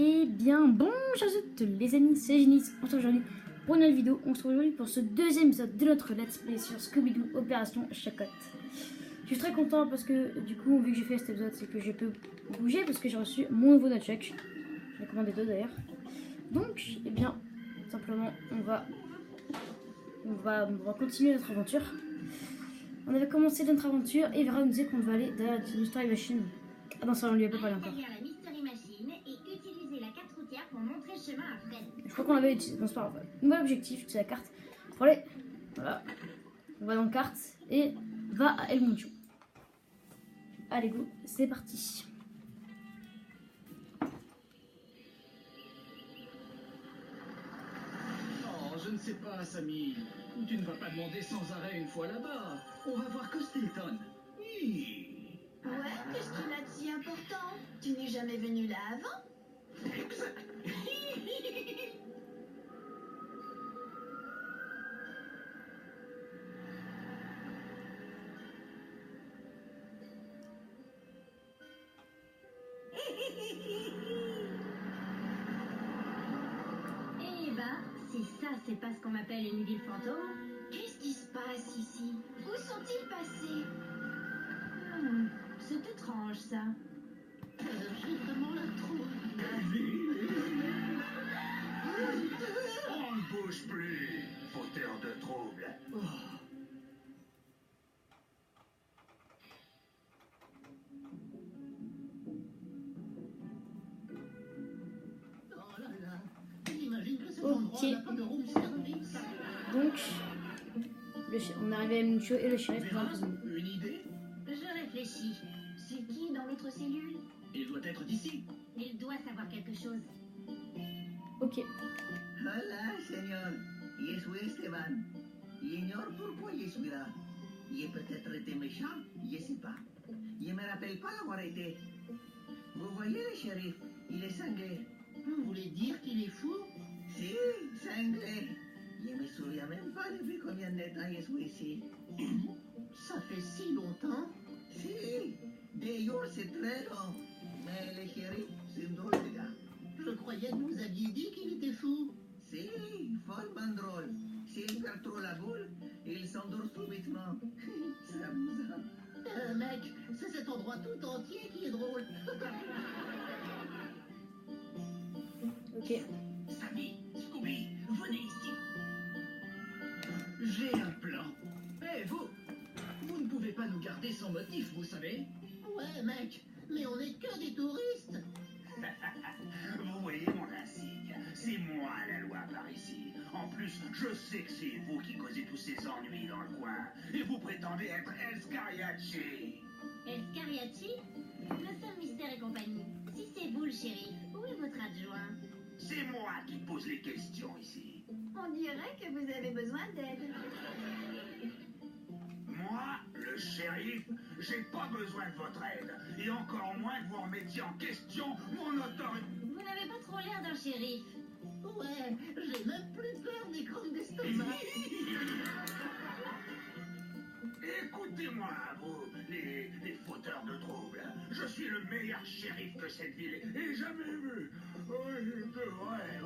Et bien bonjour à toutes les amis, c'est Génis. On se retrouve aujourd'hui pour une nouvelle vidéo. On se retrouve aujourd'hui pour ce deuxième épisode de notre let's play sur Scooby-Doo Opération Chacotte. Je suis très content parce que du coup, vu que j'ai fait cet épisode, c'est que je peux bouger parce que j'ai reçu mon nouveau nunchuck. J'en ai commandé deux d'ailleurs. Donc, eh bien, simplement, on va continuer notre aventure. On avait commencé notre aventure et Vera nous disait qu'on devait aller derrière la Mystery Machine. Ah non, ça on lui a pas parlé encore. Je crois qu'on l'avait utilisé. Non, c'est pas grave. Nouvel objectif, c'est la carte. Pour aller, voilà. On va dans la carte et va à El Moncho. Allez, go, c'est parti. Oh, je ne sais pas, Sammy. Tu ne vas pas demander sans arrêt une fois là-bas. On va voir Costelton. Oui. Ouais, qu'est-ce qu'il a de si important? Tu n'es jamais venu là avant? Exact. Eh ben, si ça c'est pas ce qu'on appelle une ville fantôme. Qu'est-ce qui se passe ici? Où sont-ils passés? C'est étrange ça. J'ai vraiment la trouille. On ne bouge plus. Fauteur de trouble. Oh. Ok. Donc, on est arrivé à El Moncho et le shérif nous a emprisonnés. Une idée? Je réfléchis. C'est qui dans l'autre cellule? Il doit être d'ici. Il doit savoir quelque chose. Ok. Hola, señor. Je suis Esteban. J'ignore pourquoi je suis là. J'ai peut-être été méchant, je sais pas. Je me rappelle pas avoir été. Vous voyez le shérif, il est cinglé. Vous voulez dire qu'il est fou? Si, cinglé. Je me souviens même pas depuis combien de temps je suis ici. Ça fait si longtemps. Si, des jours c'est très long. Mais le shérif, c'est un drôle de gars. Je croyais que vous aviez dit qu'il était fou. Si, follement drôle. S'il perd trop la boule, il s'endort subitement. C'est amusant. Mec, c'est cet endroit tout entier qui est drôle. Ok. Sammy, Scooby, venez ici. J'ai un plan. Eh, vous ne pouvez pas nous garder sans motif, vous savez. Ouais, mec, mais on est que des touristes. Vous voyez mon insigne, c'est moi la loi par ici. En plus, je sais que c'est vous qui causez tous ces ennuis dans le coin. Et vous prétendez être El Scariachi. El Scariachi? Nous sommes Mystère et compagnie. Si c'est vous le shérif, où est votre adjoint? C'est moi qui pose les questions ici. On dirait que vous avez besoin d'aide. Moi, le shérif, j'ai pas besoin de votre aide. Et encore moins que vous remettiez en question mon autorité. Vous n'avez pas trop l'air d'un shérif. Ouais, j'ai même plus peur des crampes d'estomac. Écoutez-moi, vous, les fauteurs de troubles. Je suis le meilleur shérif que cette ville ait jamais vu. Oh, je devrais.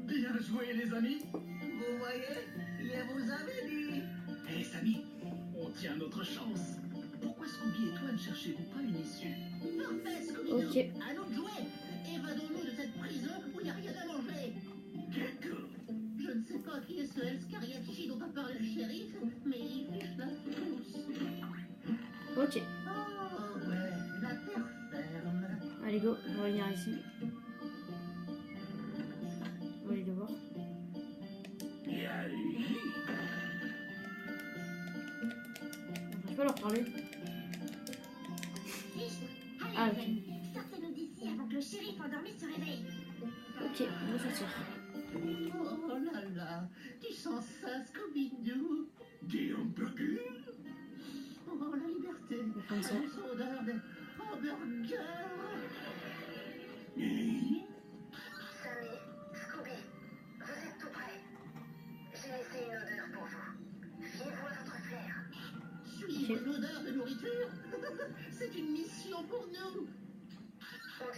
Bien joué, les amis. Vous voyez, je vous avais dit. Hé, Sammy, on tient notre chance. Pourquoi Scooby et toi ne cherchez-vous pas une issue? Parfait, Scooby-Doo. Ok. À nous de jouer. Évadons-nous de cette prison où il n'y a rien à manger. Quelque. Je ne sais pas qui est ce El Scariachi dont a parlé le shérif, mais il fiche la frousse. Ok. Oh ouais, la terre ferme. Allez, go, on va venir ici. On va aller le voir. Et allez. Je peux leur parler. Ah, ok. Sortez-nous d'ici avant que le shérif endormi se réveille. Ok, on va sortir. Oh là là, tu sens ça, Scooby-Doo? Des hamburgers? Oh, la liberté. On va prendre ça. Cette odeur de hamburger. Sammy, Scooby, vous êtes tout prêts. J'ai laissé une odeur pour vous. Fiez-vous à votre flair. Suivre l'odeur de nourriture? C'est une mission pour nous. On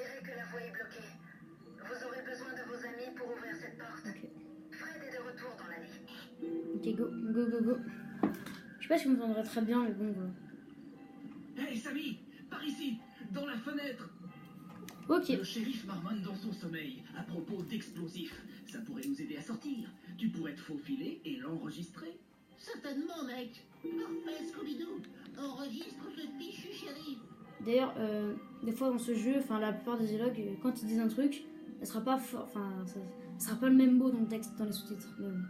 Ok, go, go, go, go. Je sais pas si vous m'entendrez très bien, mais bon, voilà. Hey Samy, par ici, dans la fenêtre. Ok. Le shérif marmonne dans son sommeil à propos d'explosifs. Ça pourrait nous aider à sortir. Tu pourrais te faufiler et l'enregistrer. Certainement, mec. Parfait, Scooby-Doo. Enregistre ce fichu shérif. D'ailleurs, des fois dans ce jeu, enfin la plupart des dialogues, quand ils disent un truc, ça sera pas fort, enfin ça sera pas le même mot dans le texte, dans les sous-titres. Mais bon.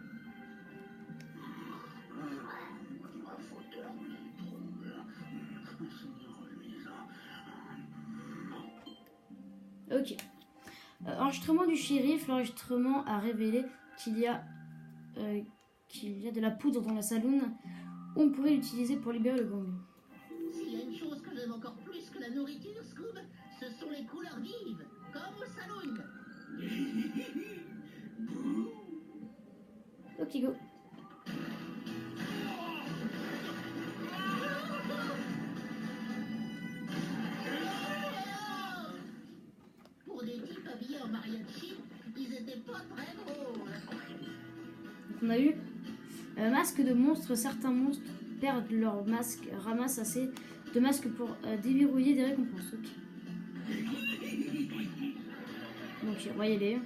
Ok. Enregistrement du shérif. L'enregistrement a révélé qu'il y a de la poudre dans la saloon. On pourrait l'utiliser pour libérer le gang. S'il y a une chose que j'aime encore plus que la nourriture, Scoob, ce sont les couleurs vives, comme au saloon. Ok, go. Pour des types habillés en mariachi, ils étaient pas très drôles. Donc on a eu masque de monstres. Certains monstres perdent leur masque, ramassent assez de masques pour déverrouiller des récompenses. Ok. Donc on va y aller.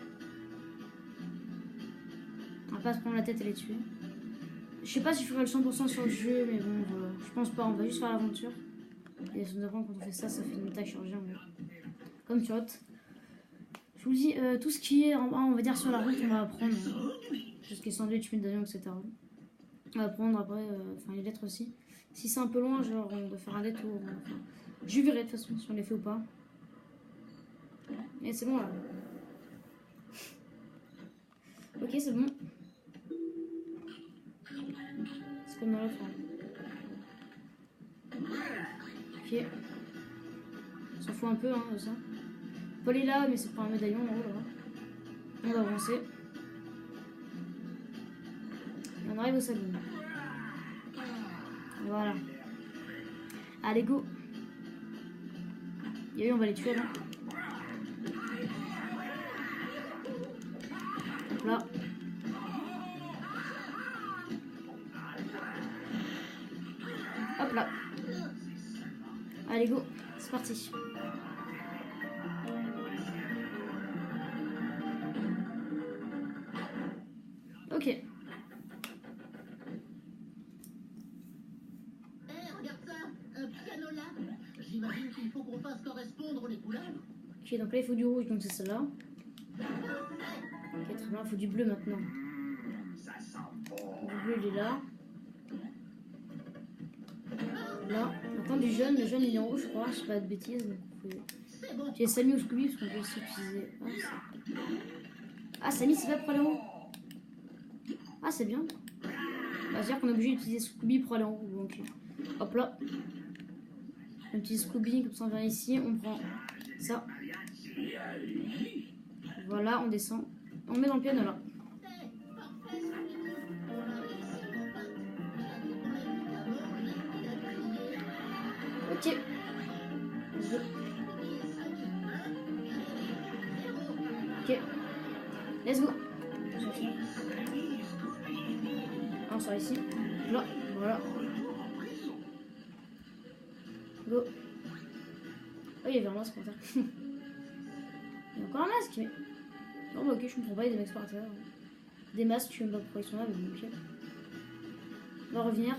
On va pas se prendre la tête et les tuer. Je sais pas si je ferai le 100% sur le jeu, mais bon, voilà. Je pense pas. On va juste faire l'aventure. Et ça nous apprend quand on fait ça, ça fait une méta chirurgien. Comme tu vois. Je vous dis, tout ce qui est, on va dire, sur la route, on va apprendre. Tout ce qui est sandwich, médaillon, etc. On va apprendre après, enfin les lettres aussi. Si c'est un peu loin, genre, on doit faire un détour. Enfin, je verrai de toute façon si on les fait ou pas. Et c'est bon là. Ok, c'est bon. C'est comme dans l'autre. Ok. On s'en fout un peu, hein, de ça. Paul est là, mais c'est pas un médaillon en haut là. On va avancer. Et on arrive au salon. Voilà. Allez, go. Il y a eu, on va les tuer là. Hop là. Hop là. Allez, go. C'est parti. Ok. Hé, regarde ça, un piano là. J'imagine qu'il faut qu'on fasse correspondre les couleurs. Ok, donc là il faut du rouge, donc c'est celle-là. Ok, très bien, il faut du bleu maintenant. Ça sent bon. Du bleu il est là. Là, maintenant du jaune, le jaune il est en rouge je crois, je sais pas de bêtises. C'est bon. J'ai Samy ou Scooby parce qu'on peut aussi utiliser. Ah, Samy c'est pas pour aller en haut. Ah, c'est bien. Bah, c'est-à-dire qu'on est obligé d'utiliser Scooby pour aller en haut. Donc, hop là. On utilise Scooby, comme ça on vient ici, on prend ça. Voilà, on descend. On met dans le piano là. Hé, parfait, Scooby-Doo. On a réussi, mon pote. J'ai dit qu'on l'a vu d'abord, j'ai crié. Ok. Let's go. Ok. Let's go. On sort ici. Là. Voilà. Go. Oh, il y avait un masque par terre. Il y a encore un masque, mais. Non, bah ok, je comprends pas, il y a des masques par terre. Des masques, je sais même pas pourquoi ils sont là, mais bon, ok. On va revenir.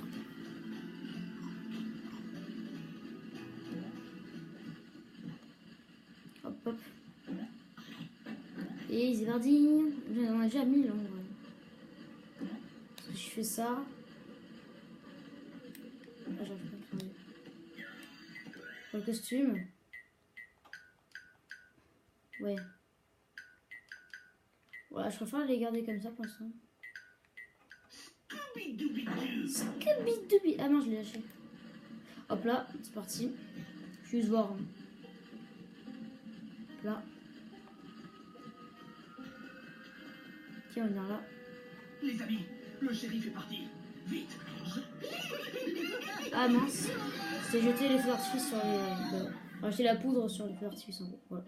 Hop, hop. Et c'est parti. On a déjà 1000 en vrai. Parce que je fais ça. Ah, j'arrive pas à trouver. Pour le costume. Ouais. Voilà, je préfère les garder comme ça pour l'instant. Scooby-Dooby. Ah non, je l'ai lâché. Hop là, c'est parti. Je vais juste voir. Hop là. Ok, on est là. Les amis, le shérif est parti. Vite. Ah mince. J'ai jeté les feux d'artifice sur les... Enfin, jeté la poudre sur les feux d'artifice en gros. Voilà.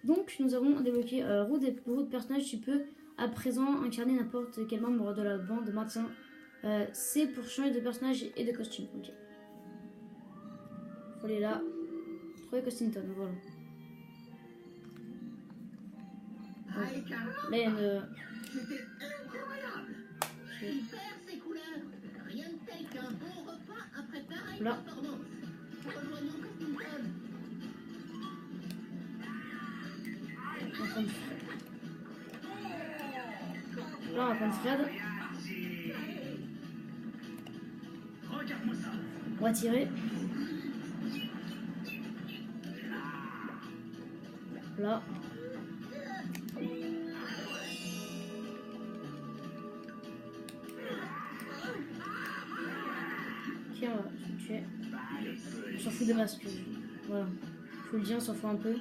Donc nous avons débloqué roue de personnage. Tu peux à présent incarner n'importe quel membre de la bande. Maintiens C'est pour changer de personnage et de costume. Ok. Faut aller là. Trouver Costington, voilà. Aïe, caramba, Là, il y a une... c'était incroyable. Super ces couleurs. Rien de tel qu'un bon repas après pareille Là. performance. Rejoignons Costington. On va prendre Fred. Là, on va prendre Fred. Regarde-moi ça. On va tirer. Là. Ok, on va se tuer. On s'en fout des masques. Voilà. Je vous le dis, on s'en fout un peu.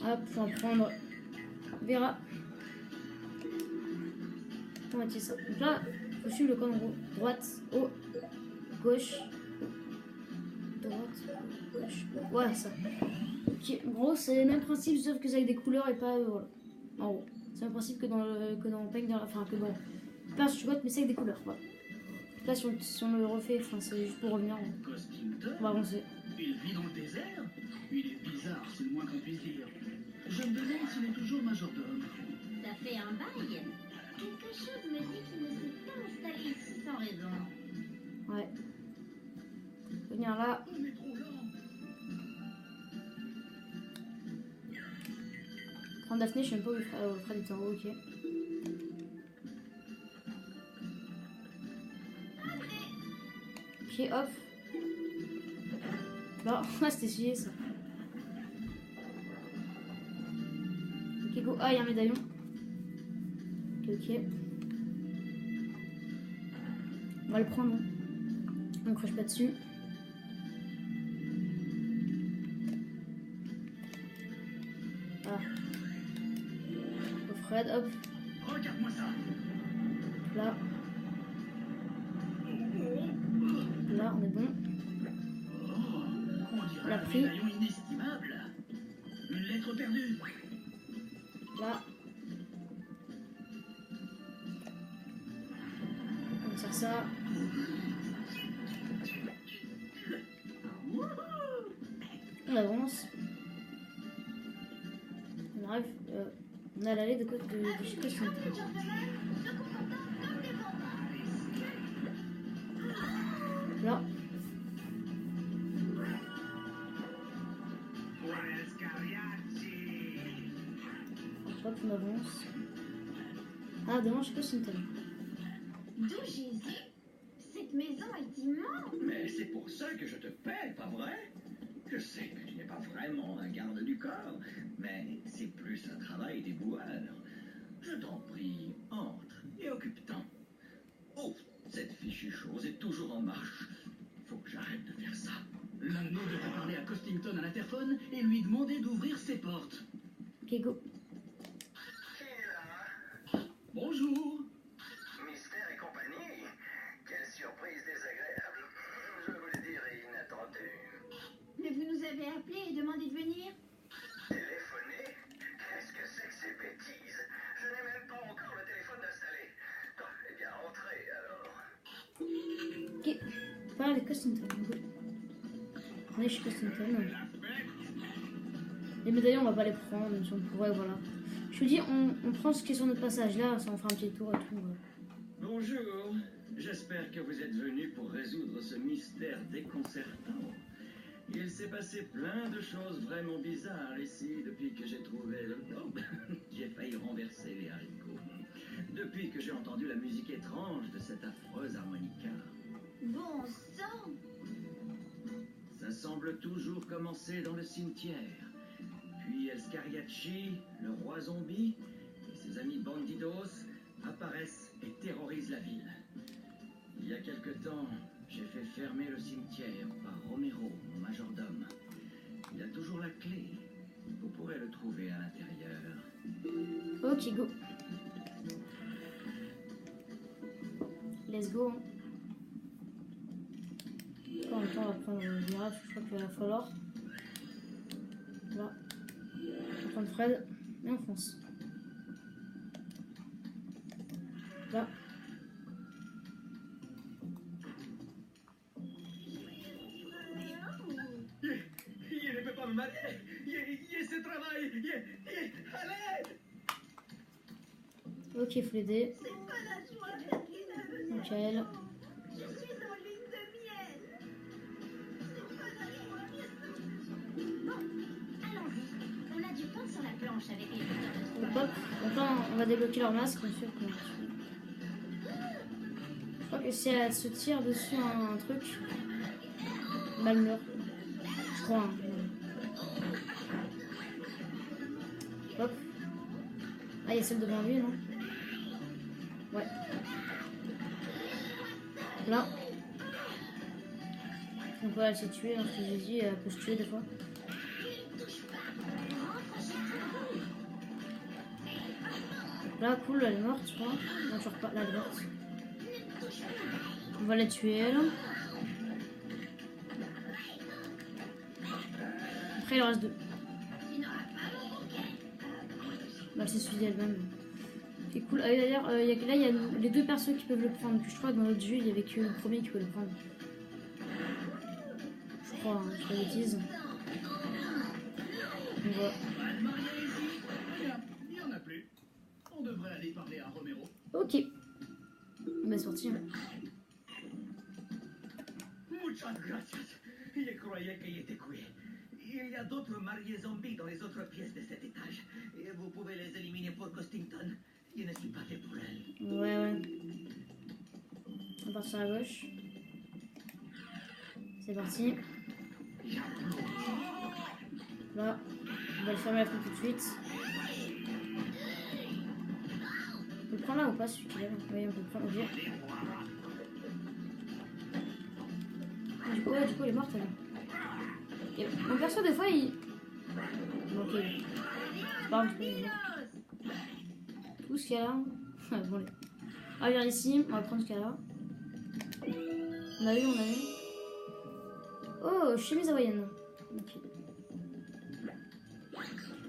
Hop, faut en prendre. Vera. On va tirer ça. Donc là, faut suivre le code en gros. Droite, haut, gauche. Droite, gauche. Ouais, ça. Ok, en gros, c'est le même principe, sauf que c'est avec des couleurs et pas. Voilà. En gros. C'est le même principe que dans Paint, enfin, que dans Pince mais c'est avec des couleurs. Voilà. Là, si on le refait, enfin, c'est juste pour revenir. Costington, On va avancer. il vit dans le désert. Il est bizarre, c'est le moins qu'on puisse dire. Je me demande s'il est toujours majordome. Ça fait un bail. Quelque chose me dit qu'il ne s'est pas installé ici sans raison. Ouais. Faut venir là. On est trop lent. Prendre Daphné, je sais même pas où Fred est en haut, ok. Ok, hop. Là, c'était essuyé ça. Ok, go. Ah, il y a un médaillon. Ok, ok. On va le prendre. Hein. On ne crache pas dessus. Ah. Au Fred, hop. Regarde-moi ça. Là. Là, on est bon. On dirait On l'a un pris. médaillon inestimable. Une lettre perdue. Là. On tire ça. On avance. On arrive. On a l'allée de chez Costington. Là. Hop, on avance. Ah, devant chez Costington. D'où Jésus? Cette maison est immense. Mais c'est pour ça que je te paie, pas vrai? Je sais que tu n'es pas vraiment un garde du corps, mais c'est plus un travail d'éboueur. Je t'en prie, entre et occupe-t'en. Oh, cette fichue chose est toujours en marche. Faut que j'arrête de faire ça. L'un de nous devrait parler à Costington à l'interphone et lui demander d'ouvrir ses portes. Ok, go. Qui est là? Bonjour. Mystère et compagnie. Quelle surprise désagréable. Je voulais dire inattendue. Mais vous nous avez appelé et demandé de venir? Téléphoner? Qu'est-ce que c'est que ces bêtises? Je n'ai même pas encore le téléphone installé. Oh, eh bien, entrez alors. Ok. Parle de Costington. Go. On est chez Costington. Les médaillons, on va pas les prendre, même si on pourrait, voilà. Je vous dis, on prend ce qui est sur notre passage là, ça on fera un petit tour et tout. Voilà. Bonjour. J'espère que vous êtes venu pour résoudre ce mystère déconcertant. Il s'est passé plein de choses vraiment bizarres ici depuis que j'ai trouvé le... Oh, j'ai failli renverser les haricots. Depuis que j'ai entendu la musique étrange de cette affreuse harmonica. Bon sang! Ça semble toujours commencer dans le cimetière. Puis El Scariachi, le roi zombie, et ses amis bandidos apparaissent et terrorisent la ville. Il y a quelque temps, j'ai fait fermer le cimetière par Romero, mon majordome. Il a toujours la clé. Vous pourrez le trouver à l'intérieur. Ok, go. Let's go. Hein. En même temps, on va prendre le virage, je crois qu'il va falloir. Là. On va prendre Fred et on fonce. Là. me marier. C'est travail. Allez. Ok, faut l'aider. C'est pas la joie, Ferdinand. Nickel. Je suis en ligne de miel. C'est pas la joie. Bon, allons-y. On a du pain sur la planche avec les buteurs de Hop, trois. hop. Donc là, on va débloquer leur masque, bien sûr. Je crois que si elle se tire dessus un truc, bah, elle meurt. Je crois. Hein. Hop. Ah, il y a celle devant lui, non? Ouais. Là. Donc voilà, elle s'est tuée, hein, ce que j'ai dit, elle peut se tuer des fois. Là, cool, elle est morte, je crois. Non, toujours pas, là, elle est morte. On va la tuer, elle. Après, il en reste deux. Bah, elle s'est suicidée elle-même. C'est cool. Ah, d'ailleurs, là, il y a les deux persos qui peuvent le prendre. Puis je crois que dans l'autre jeu, il y avait que le premier qui peut le prendre. Je crois, hein, je fais des bêtises. Donc voilà. Il n'y en a plus. On devrait aller parler à Romero. Ok. On est sorti. Hein. Muchas gracias. Je croyais qu'il était cuit. Il y a d'autres mariés zombies dans les autres pièces de cet étage. Et vous pouvez les éliminer pour Costington. Je ne suis pas fait pour elle. Ouais, ouais. On part sur la gauche. C'est parti. Là, on va le fermer la fenêtre tout de suite. On peut le prendre là ou pas celui-là? Oui, on peut le prendre, ok. Du coup, il est mort, elle. Et mon perso, des fois, il... Ok. C'est pas grave, tout ce qu'il y a là. Bon, allez. On va venir ici, on va prendre ce qu'il y a là. On a eu. Oh, chemise hawaïenne. Ok.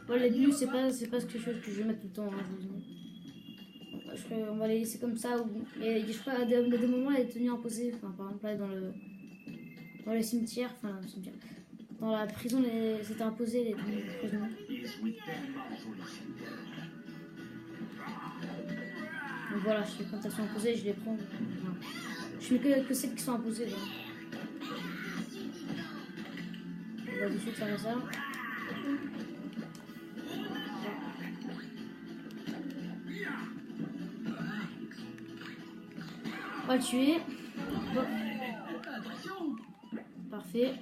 Bon, les début, c'est pas ce que je vais mettre tout le temps. Hein, on va les laisser comme ça. Et je crois à des moments, elle est tenue en posée. Enfin, par exemple, là, dans les cimetières. Enfin, dans le cimetière. Dans la prison, c'était imposé les prisonniers. Donc voilà, quand elles sont imposées, je les prends. Voilà. Je mets que celles qui sont imposées. Là. On va tout de suite faire ça. On va le tuer. Bon. Parfait.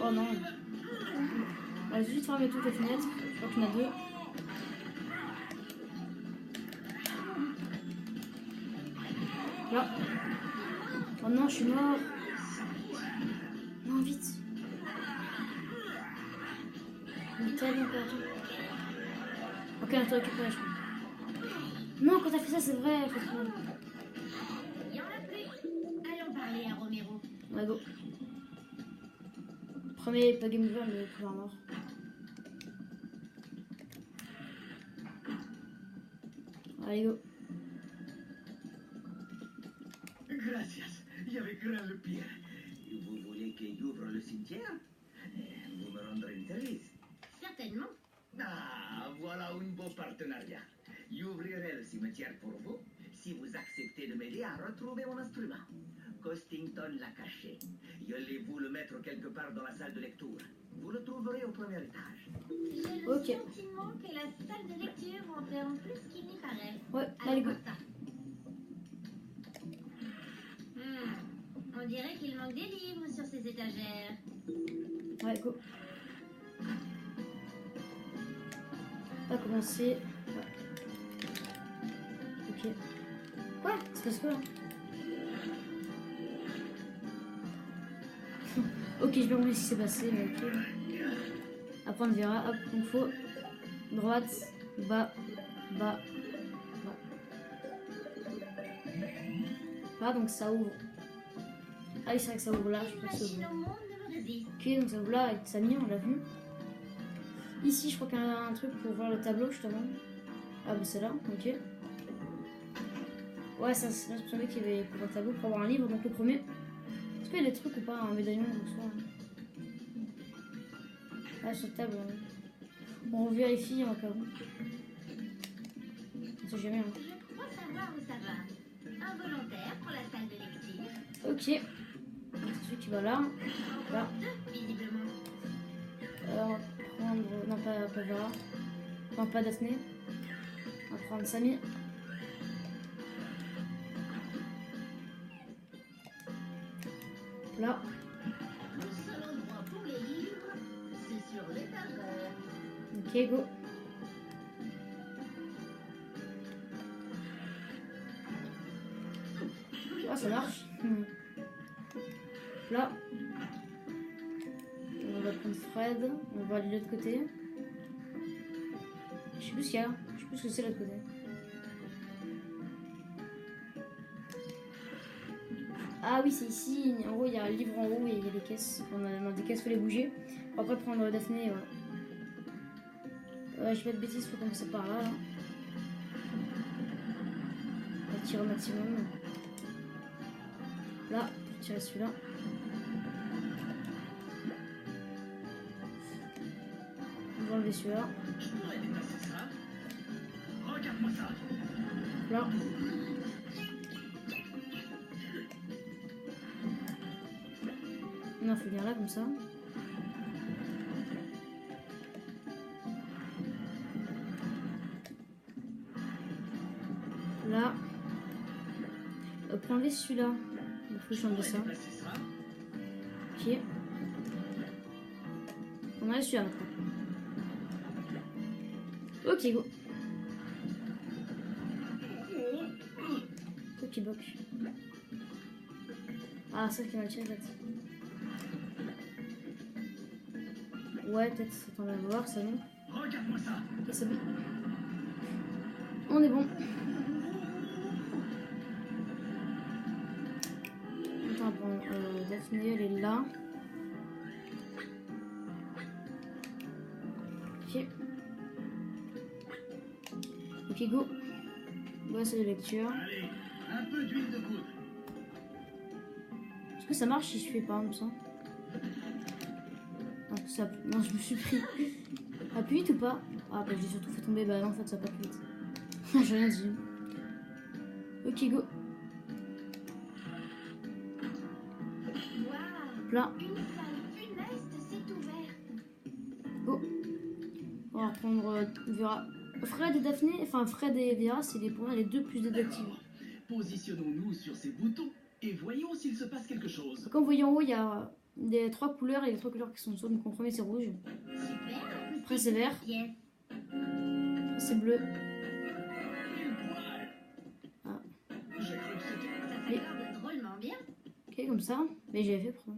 Oh non. On va juste fermer toutes les fenêtres. Je crois qu'il y en a deux. Là. Oh non, je suis mort. Non, vite. On est tellement perdu. Ok, on te récupère, je crois. Non, quand t'as fait ça, c'est vrai. Il y en a plus. Allons parler à Romero. On va go. Premier pas game over, mais pouvoir mort. Allez, go. Gracias. J'avais craint le pire. Vous voulez que j'ouvre le cimetière? Vous me rendrez un service. Certainement. Ah, voilà un beau partenariat. J'ouvrirai le cimetière pour vous si vous acceptez de m'aider à retrouver mon instrument. Costington l'a caché. Je vais vous le mettre quelque part dans la salle de lecture. Vous le trouverez au premier étage. J'ai le sentiment que la salle de lecture renferme plus qu'il n'y paraît. Ouais, Allons allez, go. voir ça. On dirait qu'il manque des livres sur ces étagères. Ouais, go. On va commencer. Ouais. Ok. Quoi? C'est parce que là. Ok, je vais regarder ce qui s'est passé, mais ok. Après, on verra. Hop, donc faut droite, bas, bas, bas. Là, donc ça ouvre. Ah oui, c'est vrai que ça ouvre là, je pense que ça Machine ouvre. au monde ne me résiste. Ok, donc ça ouvre là avec Samy, on l'a vu. Ici, je crois qu'il y a un truc pour voir le tableau, justement. Ah, bah c'est là, ok. Ouais, ça c'est le premier qui avait pour un tableau pour avoir un livre. Donc le premier. Est-ce qu'il y a des trucs ou pas? Un médaillon ou soit. Ah, sur table. On vérifie en cas où. On sait jamais. Hein. Je crois savoir où ça va. Un volontaire pour la salle de lecture. Ok. C'est celui qui va là. Là. Deux, visiblement. On va prendre. Non, pas Vera. Non, pas Daphné. On va prendre Samy. Là. Le seul endroit pour les livres, c'est sur l'étagère. Ok, go. Ah, ça marche. Là. On va prendre Fred. On va aller de l'autre côté. Je sais plus ce qu'il y a. Je sais plus ce que c'est de l'autre côté. Ah oui, c'est ici. En gros, il y a un livre en haut et il y a des caisses. On a des caisses, il faut les bouger. On va après prendre Daphné. Et voilà. Je fais pas de bêtises, faut commencer par là. On va tirer au maximum. Là, pour tirer celui-là. On va enlever celui-là. Je pourrais dépasser ça. Regarde-moi ça. Là. Non, faut venir là comme ça. Là. Pour enlever celui-là. Il faut que je enlève ça. Ok. On enlève celui-là maintenant. Ok, go. Ok, boc. Ah, ça qui m'a tiré peut-être. Ouais, peut-être, attends, on va voir, ça non. Regarde-moi ça. Ok, c'est bon. On est bon. Attends, on va prendre Daphné, elle est là. Ok. Ok, go. Ouais, c'est de lecture. Allez, un peu d'huile de coude. Est-ce que ça marche si je fais par exemple ça? Ah, ça... Non, je me suis pris. Ah, plus vite ou pas? Ah, bah j'ai surtout fait tomber. Bah non, en fait, ça va pas plus vite. J'ai rien dit. Ok, go. Waouh. Là. Une salle funeste s'est ouverte. Go. On va reprendre Vera. Fred et Daphné, enfin Fred et Vera, c'est pour moi les deux plus détectives. Positionnons-nous sur ces boutons et voyons s'il se passe quelque chose. Comme vous voyez en haut, il y a des trois couleurs et les trois couleurs qui sont chaudes. Donc en premier c'est rouge, Super. après c'est vert, Yes. après c'est bleu. Ah. J'ai cru que c'était... Ça s'accorde drôlement bien. Ok, comme ça. Mais j'avais fait pourquoi?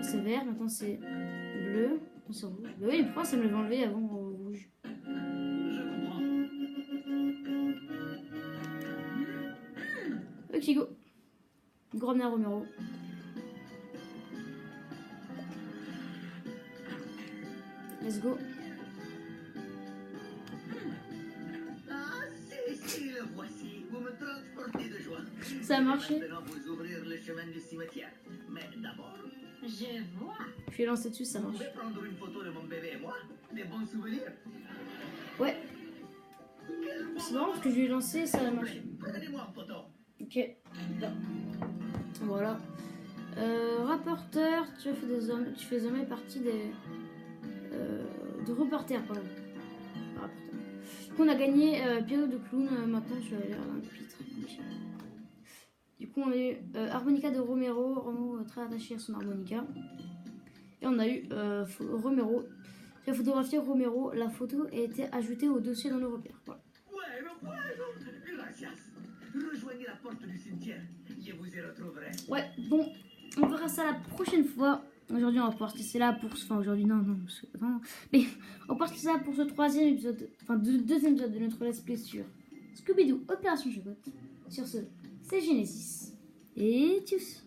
C'est vert, maintenant c'est bleu, maintenant c'est rouge. Bah oui, mais pourquoi ça me l'avait enlevé avant rouge? Je comprends. Ok, go. Gromner Romero. Let's go. Ah, si, le voici. Vous me transportez de joie. Ça a marché. Maintenant, vous ouvrir le chemin du cimetière. Mais d'abord, Je vois. Je vais lancer dessus, ça vous marche. pouvez prendre une photo de mon bébé et moi. Des bons souvenirs. Ouais. C'est marrant parce que je lui ai lancé, ça a marché. Prenez-moi en photo. Ok. Là. Voilà. Rapporteur, tu fais jamais partie des de reporters, pardon. Rapporteur. Donc on a gagné piano de clown. Maintenant je vais aller à un pupitre. Okay. Du coup on a eu harmonica de Romero très attaché à son harmonica. Et on a eu Romero. J'ai photographié Romero. La photo a été ajoutée au dossier dans le repère. Voilà. Bueno. Gracias. Rejoignez la porte du cimetière. Je vous y retrouverai. Ouais, bon, on verra ça la prochaine fois. Aujourd'hui, on va pouvoir se laisser là pour... Enfin, aujourd'hui, non. Mais on va pouvoir se laisser là pour ce troisième épisode... Enfin, deuxième épisode de notre let's play sur Scooby-Doo Opération Chocotte. Sur ce, c'est Genesis. Et tchuss.